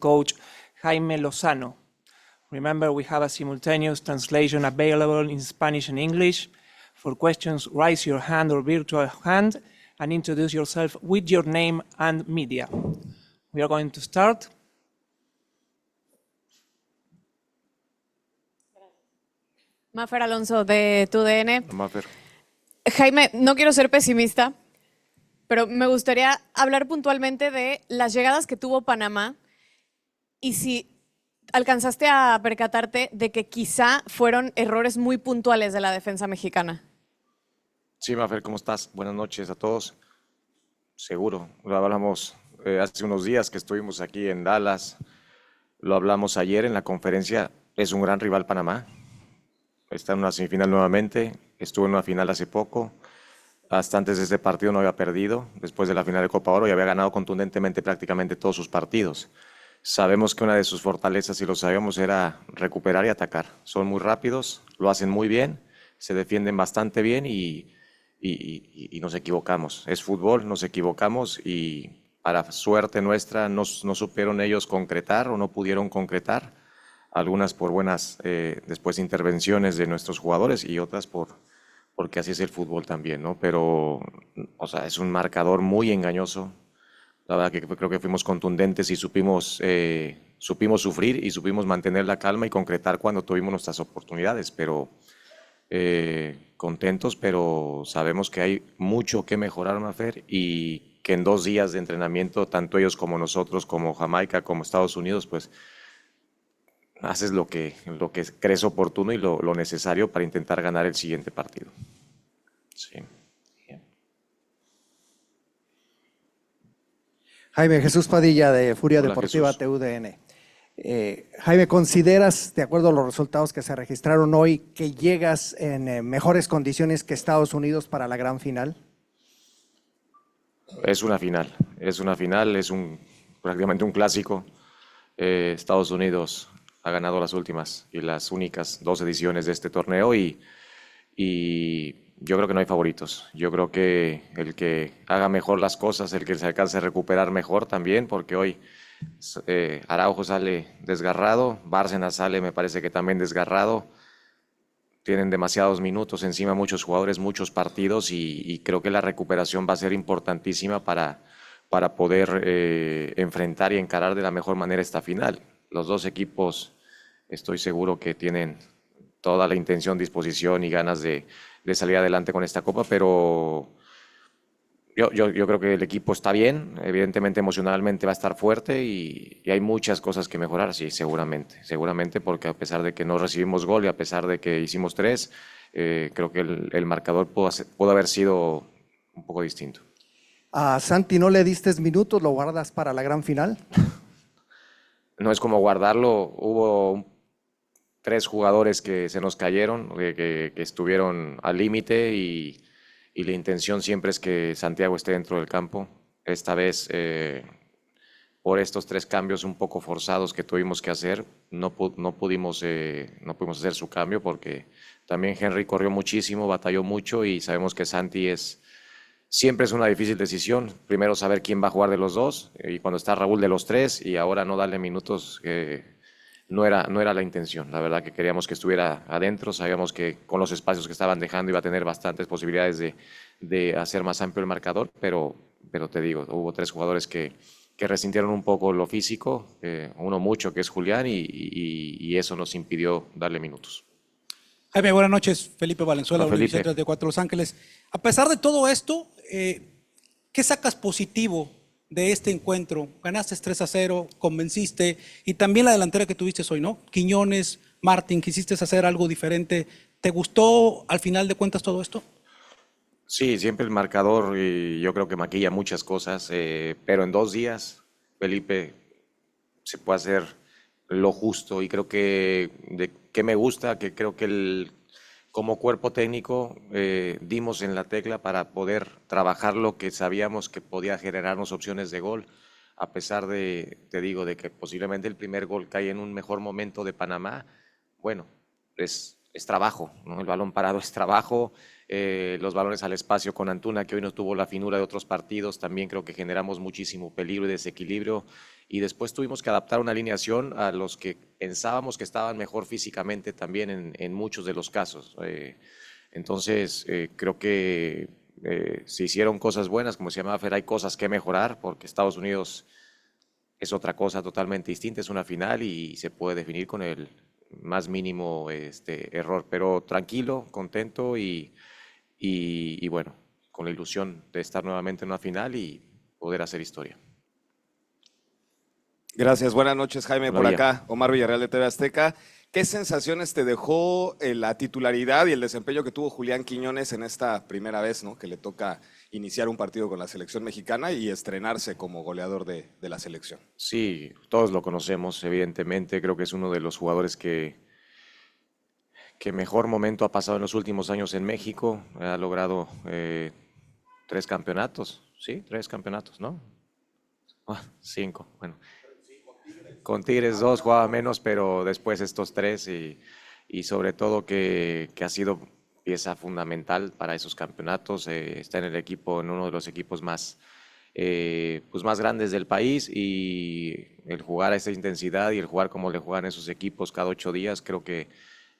coach Jaime Lozano. Remember, we have a simultaneous translation available in Spanish and English. For questions, raise your hand or virtual hand and introduce yourself with your name and media. We are going to start. Mafer Alonso de TUDN. Mafer. Jaime, no quiero ser pesimista, pero me gustaría hablar puntualmente de las llegadas que tuvo Panamá y si alcanzaste a percatarte de que quizá fueron errores muy puntuales de la defensa mexicana. Sí, Mafer, ¿cómo estás? Buenas noches a todos. Seguro, lo hablamos hace unos días que estuvimos aquí en Dallas, lo hablamos ayer en la conferencia, es un gran rival Panamá, está en una semifinal nuevamente, estuvo en una final hace poco, hasta antes de este partido no había perdido, después de la final de Copa Oro y había ganado contundentemente prácticamente todos sus partidos. Sabemos que una de sus fortalezas, y lo sabemos, era recuperar y atacar. Son muy rápidos, lo hacen muy bien, se defienden bastante bien y nos equivocamos. Es fútbol, nos equivocamos y para suerte nuestra no supieron ellos concretar o no pudieron concretar. Algunas por buenas después intervenciones de nuestros jugadores y otras porque así es el fútbol también, ¿no? Pero, o sea, es un marcador muy engañoso. La verdad que creo que fuimos contundentes y supimos sufrir y supimos mantener la calma y concretar cuando tuvimos nuestras oportunidades, pero contentos, pero sabemos que hay mucho que mejorar, Mafer, y que en 2 días de entrenamiento, tanto ellos como nosotros, como Jamaica, como Estados Unidos, pues haces lo que crees oportuno y lo necesario para intentar ganar el siguiente partido. Sí. Jaime, Jesús Padilla de Furia Hola, Deportiva Jesús. TUDN. Jaime, ¿consideras, de acuerdo a los resultados que se registraron hoy, que llegas en mejores condiciones que Estados Unidos para la gran final? Es una final, es prácticamente un clásico. Estados Unidos ha ganado las últimas y las únicas 2 ediciones de este torneo y yo creo que no hay favoritos. Yo creo que el que haga mejor las cosas, el que se alcance a recuperar mejor también, porque hoy Araujo sale desgarrado, Bárcenas sale me parece que también desgarrado. Tienen demasiados minutos encima, muchos jugadores, muchos partidos y creo que la recuperación va a ser importantísima para poder enfrentar y encarar de la mejor manera esta final. Los 2 equipos estoy seguro que tienen toda la intención, disposición y ganas de salir adelante con esta copa, pero yo creo que el equipo está bien, evidentemente emocionalmente va a estar fuerte y hay muchas cosas que mejorar, sí, seguramente porque a pesar de que no recibimos gol y a pesar de que hicimos 3, creo que el marcador pudo haber sido un poco distinto. A Santi no le diste minutos, ¿lo guardas para la gran final? No es como guardarlo, hubo 3 jugadores que se nos cayeron, que estuvieron al límite y la intención siempre es que Santiago esté dentro del campo. Esta vez, por estos 3 cambios un poco forzados que tuvimos que hacer, no pudimos hacer su cambio porque también Henry corrió muchísimo, batalló mucho y sabemos que Santi siempre es una difícil decisión. Primero saber quién va a jugar de los 2 y cuando está Raúl de los 3 y ahora no darle minutos no era la intención. La verdad que queríamos que estuviera adentro, sabíamos que con los espacios que estaban dejando iba a tener bastantes posibilidades de hacer más amplio el marcador, pero te digo, hubo 3 jugadores que resintieron un poco lo físico, uno mucho que es Julián y eso nos impidió darle minutos. Jaime, buenas noches. Felipe Valenzuela, Hola, Felipe. Univisión 34 Los Ángeles. A pesar de todo esto, ¿qué sacas positivo de este encuentro? Ganaste 3-0, convenciste y también la delantera que tuviste hoy, ¿no? Quiñones, Martín, quisiste hacer algo diferente. ¿Te gustó al final de cuentas todo esto? Sí, siempre el marcador yo creo que maquilla muchas cosas, pero en 2 días, Felipe, se puede hacer lo justo y creo que me gusta, que creo que como cuerpo técnico dimos en la tecla para poder trabajar lo que sabíamos que podía generarnos opciones de gol, a pesar te digo, de que posiblemente el primer gol cae en un mejor momento de Panamá. Bueno, es es trabajo, ¿no? El balón parado es trabajo, los balones al espacio con Antuna, que hoy no tuvo la finura de otros partidos, también creo que generamos muchísimo peligro y desequilibrio, y después tuvimos que adaptar una alineación a los que pensábamos que estaban mejor físicamente también en muchos de los casos. Entonces, creo que se hicieron cosas buenas, como se llamaba Fer, hay cosas que mejorar, porque Estados Unidos es otra cosa totalmente distinta, es una final y se puede definir con el más mínimo error, pero tranquilo, contento y bueno, con la ilusión de estar nuevamente en una final y poder hacer historia. Gracias, buenas noches, Jaime. Hola, Por Villa. acá, Omar Villarreal de TV Azteca. ¿Qué sensaciones te dejó la titularidad y el desempeño que tuvo Julián Quiñones en esta primera vez, ¿no?, que le toca iniciar un partido con la selección mexicana y estrenarse como goleador de la selección? Sí, todos lo conocemos, evidentemente, creo que es uno de los jugadores que mejor momento ha pasado en los últimos años en México, ha logrado 3 campeonatos, sí, 3 campeonatos, ¿no? 5, bueno. Con Tigres 2 jugaba menos, pero después estos 3 y sobre todo que ha sido pieza fundamental para esos campeonatos. Está en el equipo, en uno de los equipos más, pues más grandes del país y el jugar a esa intensidad y el jugar como le juegan esos equipos cada 8 días, creo que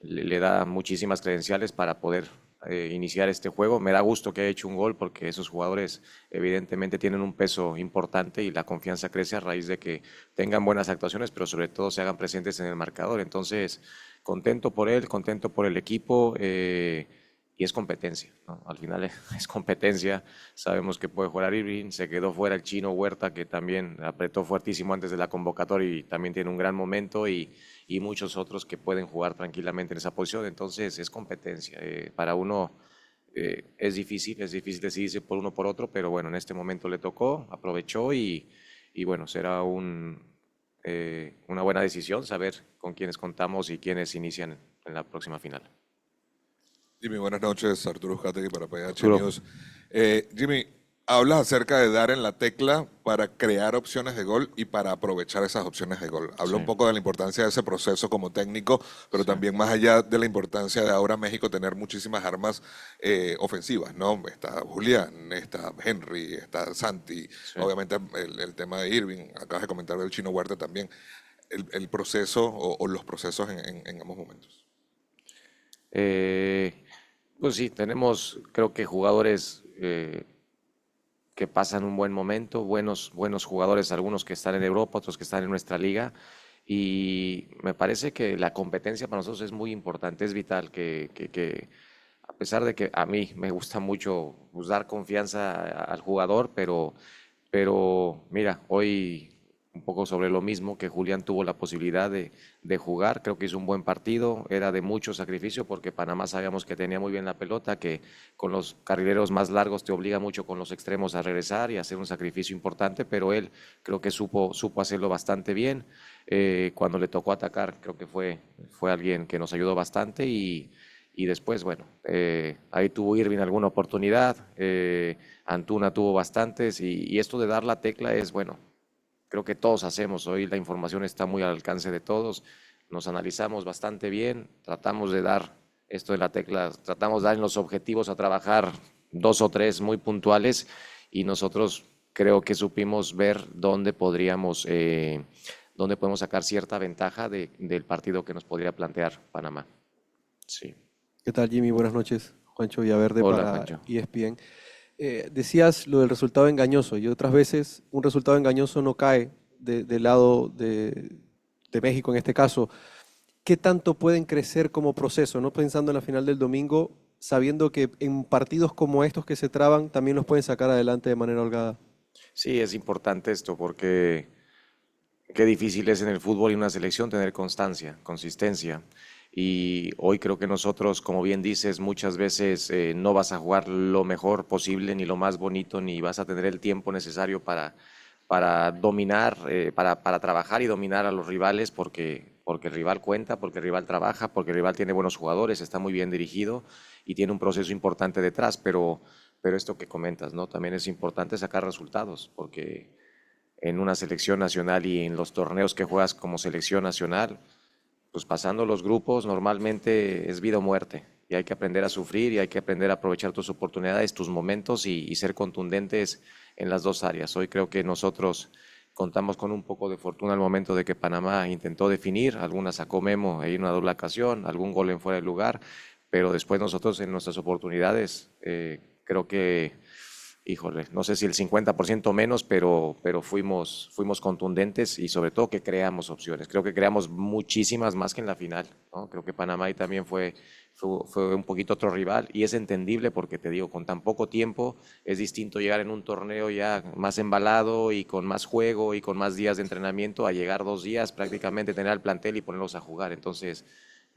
le da muchísimas credenciales para poder iniciar este juego. Me da gusto que haya hecho un gol porque esos jugadores evidentemente tienen un peso importante y la confianza crece a raíz de que tengan buenas actuaciones, pero sobre todo se hagan presentes en el marcador. Entonces, contento por él, contento por el equipo y es competencia, ¿no? Al final es competencia. Sabemos que puede jugar Irving, se quedó fuera el chino Huerta, que también apretó fuertísimo antes de la convocatoria y también tiene un gran momento y muchos otros que pueden jugar tranquilamente en esa posición. Entonces es competencia. Para uno es difícil decidirse por uno por otro, pero bueno, en este momento le tocó, aprovechó y bueno, será una buena decisión saber con quiénes contamos y quiénes inician en la próxima final. Jimmy, buenas noches. Arturo Uzcategui para PH Arturo. News. Jimmy, hablas acerca de dar en la tecla para crear opciones de gol y para aprovechar esas opciones de gol. Habla Sí. un poco de la importancia de ese proceso como técnico, pero Sí. también más allá de la importancia de ahora México tener muchísimas armas ofensivas, ¿no? Está Julián, está Henry, está Santi, obviamente el tema de Irving, acabas de comentar del Chino Huerta también. El proceso o los procesos en ambos momentos. Pues sí, tenemos creo que jugadores que pasan un buen momento, buenos jugadores, algunos que están en Europa, otros que están en nuestra liga, y me parece que la competencia para nosotros es muy importante, es vital, que a pesar de que a mí me gusta mucho pues, dar confianza al jugador, pero mira, hoy un poco sobre lo mismo, que Julián tuvo la posibilidad de jugar, creo que hizo un buen partido, era de mucho sacrificio porque Panamá sabíamos que tenía muy bien la pelota, que con los carrileros más largos te obliga mucho con los extremos a regresar y hacer un sacrificio importante, pero él creo que supo hacerlo bastante bien. Cuando le tocó atacar, creo que fue alguien que nos ayudó bastante y después, bueno, ahí tuvo Irving alguna oportunidad, Antuna tuvo bastantes y esto de dar la tecla es, bueno, creo que todos hacemos, hoy la información está muy al alcance de todos, nos analizamos bastante bien, tratamos de dar esto de la tecla, tratamos de dar en los objetivos a trabajar 2 o 3 muy puntuales y nosotros creo que supimos ver dónde podemos sacar cierta ventaja del partido que nos podría plantear Panamá. Sí. ¿Qué tal, Jimmy? Buenas noches. Juancho Villaverde Hola, para Juancho. ESPN. Decías lo del resultado engañoso y otras veces un resultado engañoso no cae del lado de México en este caso. ¿Qué tanto pueden crecer como proceso? ¿No? Pensando en la final del domingo, sabiendo que en partidos como estos que se traban también los pueden sacar adelante de manera holgada. Sí, es importante esto porque qué difícil es en el fútbol y en una selección tener constancia, consistencia. Y hoy creo que nosotros, como bien dices, muchas veces no vas a jugar lo mejor posible, ni lo más bonito, ni vas a tener el tiempo necesario para dominar, para trabajar y dominar a los rivales, porque el rival cuenta, porque el rival trabaja, porque el rival tiene buenos jugadores, está muy bien dirigido y tiene un proceso importante detrás. Pero esto que comentas, ¿no? También es importante sacar resultados, porque en una selección nacional y en los torneos que juegas como selección nacional, pues pasando los grupos normalmente es vida o muerte y hay que aprender a sufrir y hay que aprender a aprovechar tus oportunidades, tus momentos y ser contundentes en las dos áreas. Hoy creo que nosotros contamos con un poco de fortuna al momento de que Panamá intentó definir, alguna sacó Memo en una doble ocasión, algún gol en fuera de lugar, pero después nosotros en nuestras oportunidades creo que, híjole, no sé si el 50% menos, pero fuimos contundentes y sobre todo que creamos opciones. Creo que creamos muchísimas más que en la final, ¿no? Creo que Panamá ahí también fue un poquito otro rival y es entendible porque te digo, con tan poco tiempo es distinto llegar en un torneo ya más embalado y con más juego y con más días de entrenamiento a llegar 2 días prácticamente, tener al plantel y ponerlos a jugar. Entonces,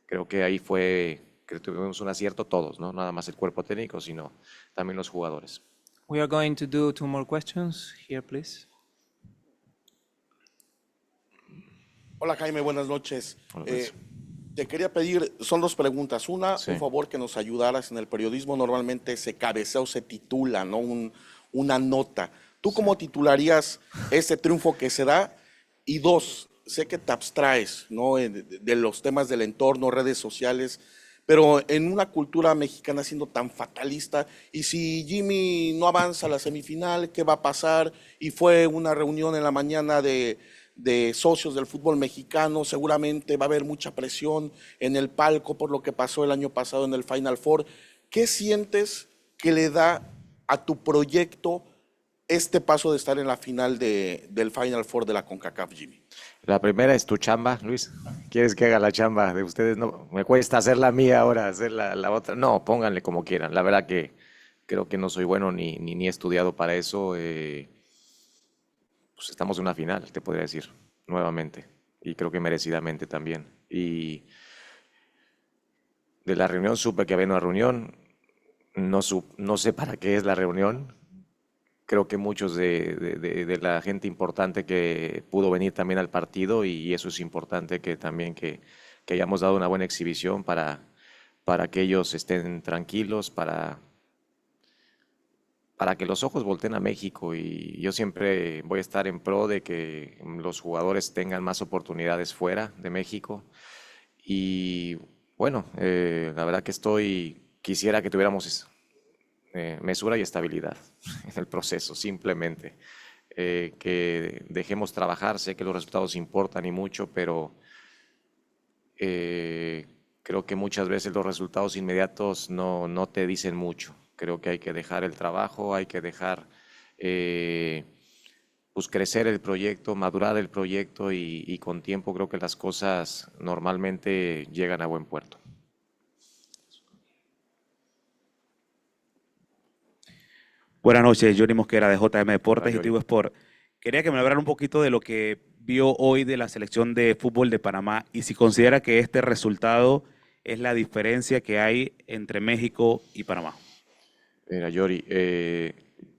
creo que ahí fue, creo que tuvimos un acierto todos, ¿no? Nada más el cuerpo técnico, sino también los jugadores. We are going to do 2 more questions. Here, please. Hola Jaime, buenas noches. Buenas noches. Te quería pedir, son 2 preguntas. Una, Sí. un favor que nos ayudaras. En el periodismo normalmente se cabecea o se titula, ¿no? Una nota. ¿Tú cómo titularías ese triunfo que se da? Y 2, sé que te abstraes, ¿no? De los temas del entorno, redes sociales, pero en una cultura mexicana siendo tan fatalista, y si Jimmy no avanza a la semifinal, ¿qué va a pasar? Y fue una reunión en la mañana de socios del fútbol mexicano, seguramente va a haber mucha presión en el palco por lo que pasó el año pasado en el Final Four. ¿Qué sientes que le da a tu proyecto este paso de estar en la final del Final Four de la CONCACAF, Jimmy? La primera es tu chamba, Luis. ¿Quieres que haga la chamba de ustedes? No, me cuesta hacer la mía ahora, hacer la otra. No, pónganle como quieran. La verdad que creo que no soy bueno ni he estudiado para eso. Pues estamos en una final, te podría decir, nuevamente. Y creo que merecidamente también. Y de la reunión supe que había una reunión. No sé para qué es la reunión. Creo que muchos de la gente importante que pudo venir también al partido y eso es importante que también que hayamos dado una buena exhibición para que ellos estén tranquilos, para que los ojos volteen a México y yo siempre voy a estar en pro de que los jugadores tengan más oportunidades fuera de México y bueno, la verdad que quisiera que tuviéramos mesura y estabilidad en el proceso, simplemente. Que dejemos trabajar, sé que los resultados importan y mucho, pero creo que muchas veces los resultados inmediatos no te dicen mucho. Creo que hay que dejar el trabajo, hay que dejar pues crecer el proyecto, madurar el proyecto y con tiempo creo que las cosas normalmente llegan a buen puerto. Buenas noches, Johnny Mosquera de JM Deportes Hola, y Tigo Sport. Quería que me hablara un poquito de lo que vio hoy de la selección de fútbol de Panamá y si considera que este resultado es la diferencia que hay entre México y Panamá. Mira, Yori,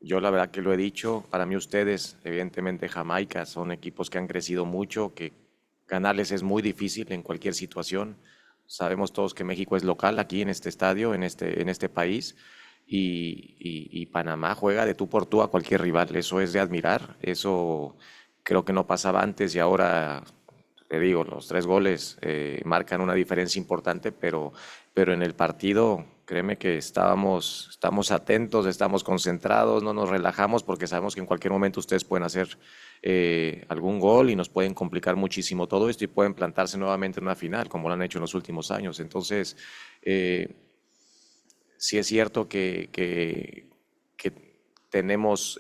yo la verdad que lo he dicho, para mí ustedes, evidentemente Jamaica, son equipos que han crecido mucho, que ganarles es muy difícil en cualquier situación. Sabemos todos que México es local aquí en este estadio, en este país, y Panamá juega de tú por tú a cualquier rival. Eso es de admirar, eso creo que no pasaba antes y ahora, te digo, los 3 goles marcan una diferencia importante, pero en el partido, créeme que estamos atentos, estamos concentrados, no nos relajamos porque sabemos que en cualquier momento ustedes pueden hacer algún gol y nos pueden complicar muchísimo todo esto y pueden plantarse nuevamente en una final, como lo han hecho en los últimos años. Entonces, sí es cierto que tenemos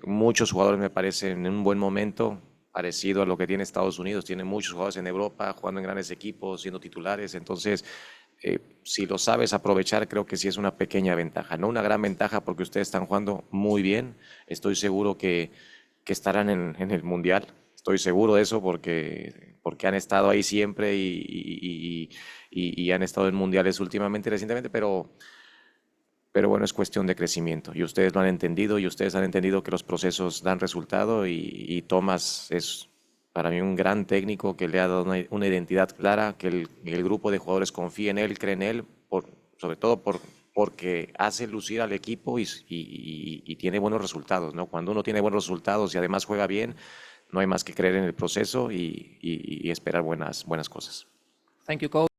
muchos jugadores, me parece, en un buen momento, parecido a lo que tiene Estados Unidos. Tiene muchos jugadores en Europa, jugando en grandes equipos, siendo titulares. Entonces, si lo sabes aprovechar, creo que sí es una pequeña ventaja. No una gran ventaja porque ustedes están jugando muy bien. Estoy seguro que estarán en el Mundial. Estoy seguro de eso porque han estado ahí siempre y han estado en mundiales últimamente, recientemente, pero bueno, es cuestión de crecimiento y ustedes lo han entendido y ustedes han entendido que los procesos dan resultado y Tomás es para mí un gran técnico que le ha dado una identidad clara, que el grupo de jugadores confía en él, cree en él, sobre todo porque hace lucir al equipo y tiene buenos resultados, ¿no? Cuando uno tiene buenos resultados y además juega bien, no hay más que creer en el proceso y esperar buenas cosas. Thank you, coach.